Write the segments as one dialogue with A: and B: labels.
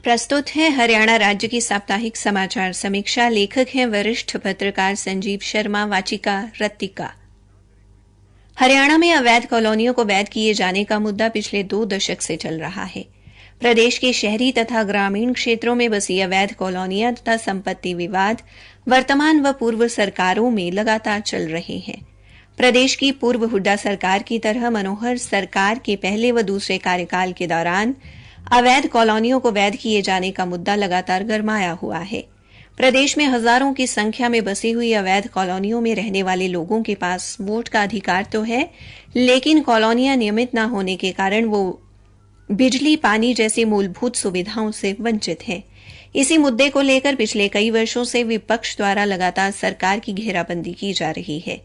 A: प्रस्तुत है हरियाणा राज्य की साप्ताहिक समाचार समीक्षा। लेखक हैं वरिष्ठ पत्रकार संजीव शर्मा। वाचिका रत्तिका। हरियाणा में अवैध कॉलोनियों को वैध किए जाने का मुद्दा पिछले 2 दशक से चल रहा है। प्रदेश के शहरी तथा ग्रामीण क्षेत्रों में बसी अवैध कॉलोनियां तथा संपत्ति विवाद वर्तमान व पूर्व सरकारों में लगातार चल रहे हैं। प्रदेश की पूर्व हुड्डा सरकार की तरह मनोहर सरकार के पहले व दूसरे कार्यकाल के दौरान अवैध कॉलोनियों को वैध किए जाने का मुद्दा लगातार गरमाया हुआ है। प्रदेश में हजारों की संख्या में बसी हुई अवैध कॉलोनियों में रहने वाले लोगों के पास वोट का अधिकार तो है, लेकिन कॉलोनियां नियमित न होने के कारण वो बिजली, पानी जैसी मूलभूत सुविधाओं से वंचित हैं। इसी मुद्दे को लेकर पिछले कई वर्षों से विपक्ष द्वारा लगातार सरकार की घेराबंदी की जा रही है।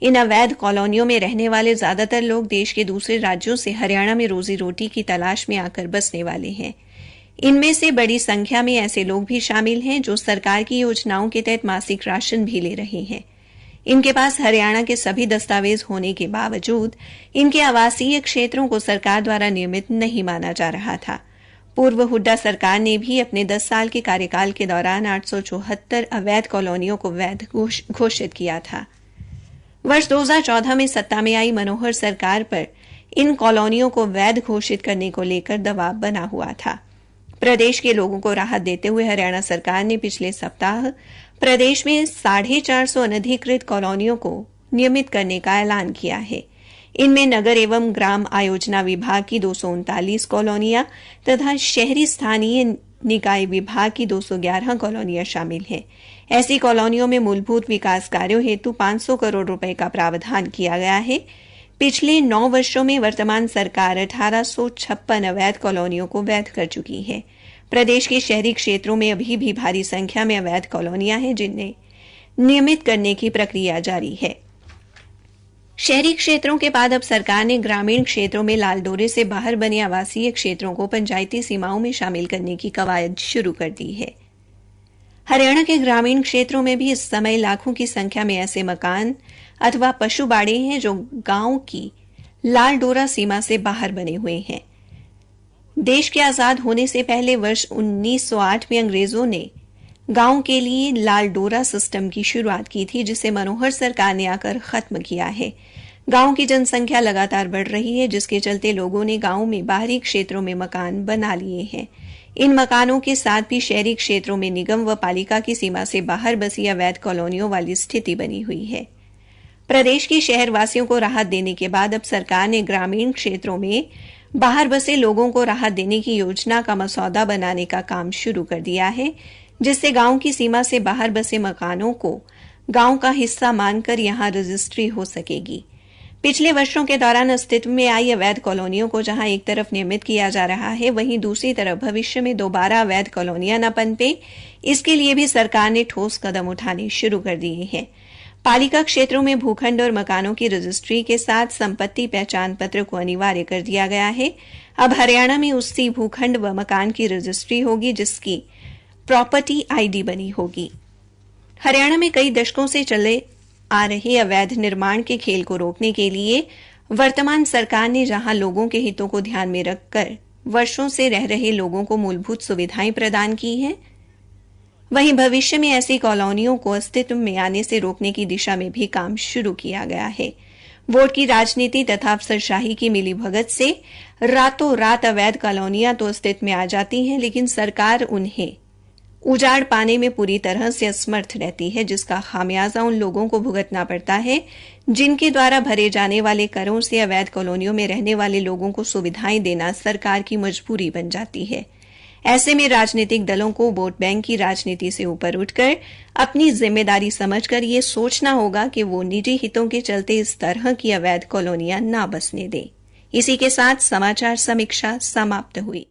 A: इन अवैध कॉलोनियों में रहने वाले ज्यादातर लोग देश के दूसरे राज्यों से हरियाणा में रोजी रोटी की तलाश में आकर बसने वाले हैं। इनमें से बड़ी संख्या में ऐसे लोग भी शामिल हैं जो सरकार की योजनाओं के तहत मासिक राशन भी ले रहे हैं। इनके पास हरियाणा के सभी दस्तावेज होने के बावजूद इनके आवासीय क्षेत्रों को सरकार द्वारा नियमित नहीं माना जा रहा था। पूर्व हुड्डा सरकार ने भी अपने 10 साल के कार्यकाल के दौरान 874 अवैध कॉलोनियों को वैध घोषित किया था। वर्ष 2014 में सत्ता में आई मनोहर सरकार पर इन कॉलोनियों को वैध घोषित करने को लेकर दबाव बना हुआ था। प्रदेश के लोगों को राहत देते हुए हरियाणा सरकार ने पिछले सप्ताह प्रदेश में 450 अनधिकृत कॉलोनियों को नियमित करने का ऐलान किया है। इनमें नगर एवं ग्राम आयोजना विभाग की 239 कॉलोनियां तथा शहरी स्थानीय निकाय विभाग की 211 कॉलोनियां शामिल हैं। ऐसी कॉलोनियों में मूलभूत विकास कार्यों हेतु 500 करोड़ रुपए का प्रावधान किया गया है। पिछले 9 वर्षों में वर्तमान सरकार 1856 अवैध कॉलोनियों को वैध कर चुकी है। प्रदेश के शहरी क्षेत्रों में अभी भी भारी संख्या में अवैध कॉलोनियां हैं जिन्हें नियमित करने की प्रक्रिया जारी है। शहरी क्षेत्रों के बाद अब सरकार ने ग्रामीण क्षेत्रों में लाल डोरे से बाहर बने आवासीय क्षेत्रों को पंचायती सीमाओं में शामिल करने की कवायद शुरू कर दी है। हरियाणा के ग्रामीण क्षेत्रों में भी इस समय लाखों की संख्या में ऐसे मकान अथवा पशु बाड़े हैं जो गांव की लाल डोरा सीमा से बाहर बने हुए हैं। देश के आजाद होने से पहले वर्ष 1908 में अंग्रेजों ने गांव के लिए लाल डोरा सिस्टम की शुरुआत की थी, जिसे मनोहर सरकार ने आकर खत्म किया है। गांव की जनसंख्या लगातार बढ़ रही है, जिसके चलते लोगों ने गांव में बाहरी क्षेत्रों में मकान बना लिए हैं। इन मकानों के साथ भी शहरी क्षेत्रों में निगम व पालिका की सीमा से बाहर बसी अवैध कॉलोनियों वाली स्थिति बनी हुई है। प्रदेश के शहर वासियों को राहत देने के बाद अब सरकार ने ग्रामीण क्षेत्रों में बाहर बसे लोगों को राहत देने की योजना का मसौदा बनाने का काम शुरू कर दिया है, जिससे गांव की सीमा से बाहर बसे मकानों को गांव का हिस्सा मानकर यहां रजिस्ट्री हो सकेगी। पिछले वर्षों के दौरान अस्तित्व में आई अवैध कॉलोनियों को जहां एक तरफ नियमित किया जा रहा है, वहीं दूसरी तरफ भविष्य में दोबारा अवैध कॉलोनियां न पनपे, इसके लिए भी सरकार ने ठोस कदम उठाने शुरू कर दिए हैं। पालिका क्षेत्रों में भूखंड और मकानों की रजिस्ट्री के साथ संपत्ति पहचान पत्र को अनिवार्य कर दिया गया है। अब हरियाणा में उसी भूखंड व मकान की रजिस्ट्री होगी जिसकी प्रॉपर्टी आईडी बनी होगी। हरियाणा में कई दशकों से चले आ रहे अवैध निर्माण के खेल को रोकने के लिए वर्तमान सरकार ने जहां लोगों के हितों को ध्यान में रखकर वर्षों से रह रहे लोगों को मूलभूत सुविधाएं प्रदान की हैं, वहीं भविष्य में ऐसी कॉलोनियों को अस्तित्व में आने से रोकने की दिशा में भी काम शुरू किया गया है। वोट की राजनीति तथा अफसरशाही की मिलीभगत से रातों रात अवैध कॉलोनियां तो अस्तित्व में आ जाती हैं, लेकिन सरकार उन्हें उजाड़ पाने में पूरी तरह से असमर्थ रहती है, जिसका खामियाजा उन लोगों को भुगतना पड़ता है जिनके द्वारा भरे जाने वाले करों से अवैध कॉलोनियों में रहने वाले लोगों को सुविधाएं देना सरकार की मजबूरी बन जाती है। ऐसे में राजनीतिक दलों को वोट बैंक की राजनीति से ऊपर उठकर अपनी जिम्मेदारी समझकर ये सोचना होगा कि वो निजी हितों के चलते इस तरह की अवैध कॉलोनियां ना बसने दें। इसी के साथ समाचार समीक्षा समाप्त हुई।